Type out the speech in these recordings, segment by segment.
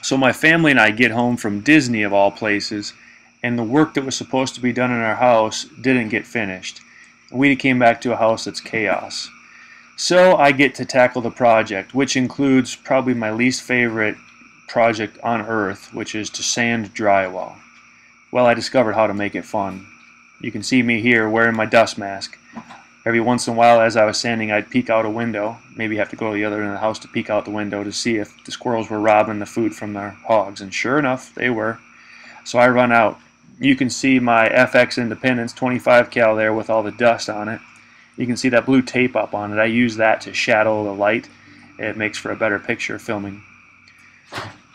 So my family and I get home from Disney of all places, and the work that was supposed to be done in our house didn't get finished. We came back to a house that's chaos. So I get to tackle the project, which includes probably my least favorite project on earth, which is to sand drywall. Well, I discovered how to make it fun. You can see me here wearing my dust mask. Every once in a while as I was sanding, I'd peek out a window, maybe have to go to the other end of the house to peek out the window to see if the squirrels were robbing the food from their hogs, and sure enough, they were. So I run out. You can see my FX Independence 25 cal there with all the dust on it. You can see that blue tape up on it. I use that to shadow the light. It makes for a better picture filming.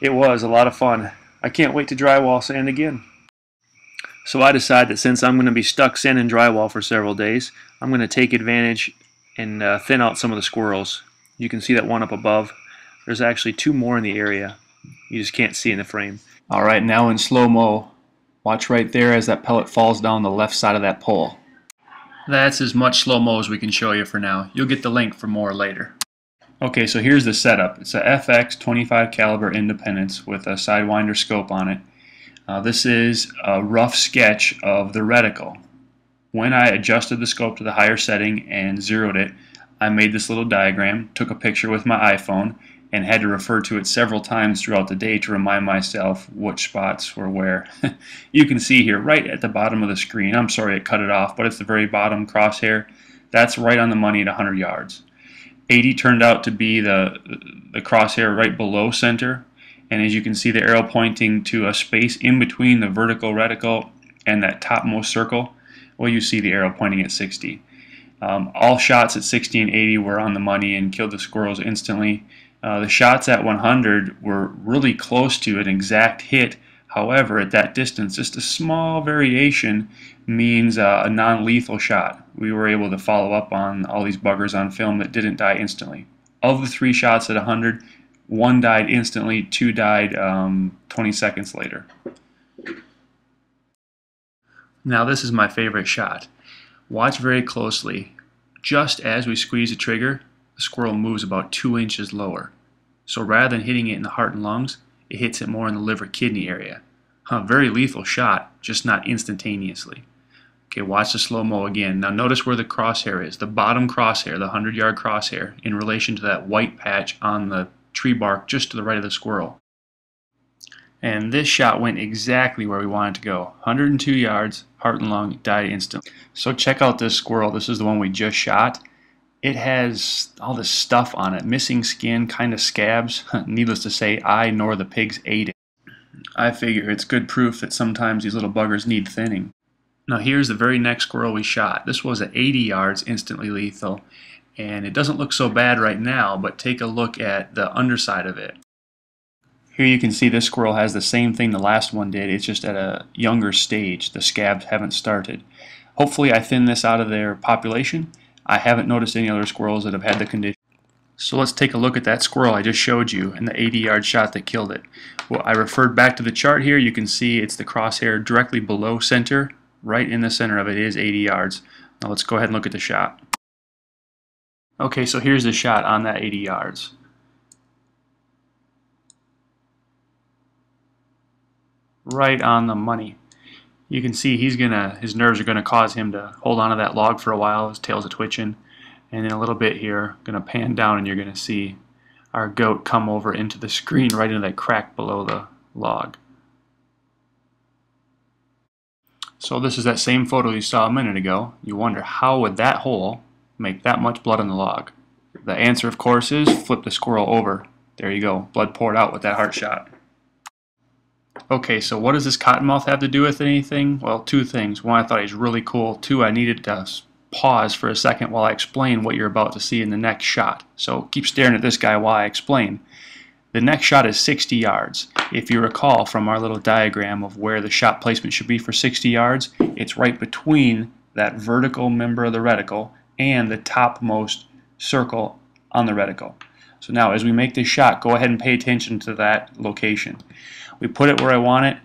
It was a lot of fun. I can't wait to drywall sand again. So I decided that since I'm going to be stuck sanding drywall for several days, I'm going to take advantage and thin out some of the squirrels. You can see that one up above. There's actually two more in the area. You just can't see in the frame. Alright, now in slow-mo. Watch right there as that pellet falls down the left side of that pole. That's as much slow-mo as we can show you for now. You'll get the link for more later. Okay, so here's the setup. It's a FX 25 caliber Independence with a Sidewinder scope on it. This is a rough sketch of the reticle. When I adjusted the scope to the higher setting and zeroed it, I made this little diagram, took a picture with my iPhone, and had to refer to it several times throughout the day to remind myself which spots were where. You can see here, right at the bottom of the screen, I'm sorry it cut it off, but it's the very bottom crosshair. That's right on the money at 100 yards. 80 turned out to be the crosshair right below center. And as you can see, the arrow pointing to a space in between the vertical reticle and that topmost circle, well, you see the arrow pointing at 60. All shots at 60 and 80 were on the money and killed the squirrels instantly. The shots at 100 were really close to an exact hit. However, at that distance, just a small variation means a non-lethal shot. We were able to follow up on all these buggers on film that didn't die instantly. Of the 3 shots at 100, 1 died instantly, 2 died 20 seconds later. Now this is my favorite shot. Watch very closely. Just as we squeeze the trigger, the squirrel moves about 2 inches lower. So rather than hitting it in the heart and lungs, it hits it more in the liver kidney area. Very lethal shot, just not instantaneously. Okay, watch the slow-mo again. Now notice where the crosshair is. The bottom crosshair, the 100-yard crosshair, in relation to that white patch on the tree bark just to the right of the squirrel. And this shot went exactly where we wanted to go. 102 yards, heart and lung, died instantly. So check out this squirrel. This is the one we just shot. It has all this stuff on it. Missing skin, kind of scabs. Needless to say, I nor the pigs ate it. I figure it's good proof that sometimes these little buggers need thinning. Now here's the very next squirrel we shot. This was at 80 yards, instantly lethal. And it doesn't look so bad right now, but take a look at the underside of it. Here you can see this squirrel has the same thing the last one did. It's just at a younger stage. The scabs haven't started. Hopefully I thinned this out of their population. I haven't noticed any other squirrels that have had the condition. So let's take a look at that squirrel I just showed you and the 80-yard shot that killed it. Well, I referred back to the chart here. You can see it's the crosshair directly below center. Right in the center of it is 80 yards. Now let's go ahead and look at the shot. Okay, so here's the shot on that 80 yards. Right on the money. You can see his nerves are gonna cause him to hold on to that log for a while. His tail's twitching, and in a little bit here, gonna pan down, and you're gonna see our goat come over into the screen, right into that crack below the log. So this is that same photo you saw a minute ago. You wonder, how would that hole make that much blood on the log? The answer, of course, is flip the squirrel over. There you go, blood poured out with that heart shot. Okay, so what does this cottonmouth have to do with anything? Well, 2 things. 1, I thought he was really cool. 2, I needed to pause for a second while I explain what you're about to see in the next shot. So keep staring at this guy while I explain. The next shot is 60 yards. If you recall from our little diagram of where the shot placement should be for 60 yards, it's right between that vertical member of the reticle and the topmost circle on the reticle. So now as we make this shot, go ahead and pay attention to that location. We put it where I want it,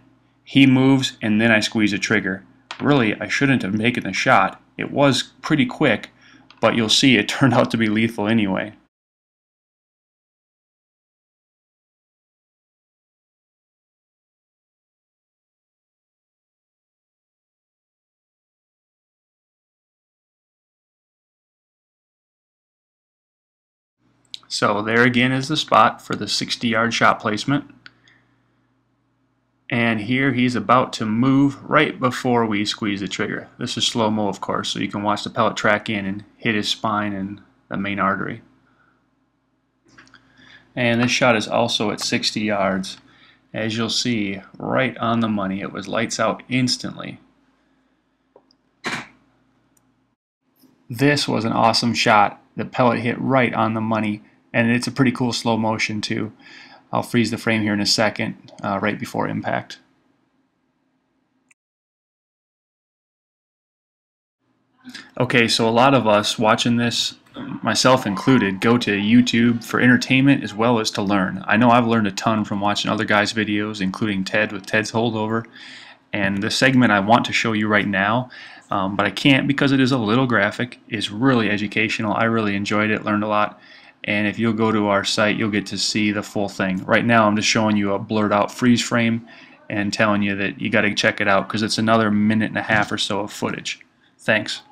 he moves, and then I squeeze the trigger. Really, I shouldn't have taken the shot. It was pretty quick, but you'll see it turned out to be lethal anyway. So there again is the spot for the 60-yard shot placement. And here he's about to move right before we squeeze the trigger. This is slow-mo, of course, so you can watch the pellet track in and hit his spine and the main artery. And this shot is also at 60 yards. As you'll see, right on the money. It was lights out instantly. This was an awesome shot. The pellet hit right on the money, and it's a pretty cool slow motion too. I'll freeze the frame here in a second, right before impact. Okay, so a lot of us watching this, myself included, go to YouTube for entertainment as well as to learn. I know I've learned a ton from watching other guys' videos, including Ted with Ted's Holdover. And the segment I want to show you right now, but I can't because it is a little graphic, is really educational. I really enjoyed it, learned a lot. And if you'll go to our site, you'll get to see the full thing. Right now I'm just showing you a blurred out freeze frame and telling you that you got to check it out because it's another minute and a half or so of footage. Thanks.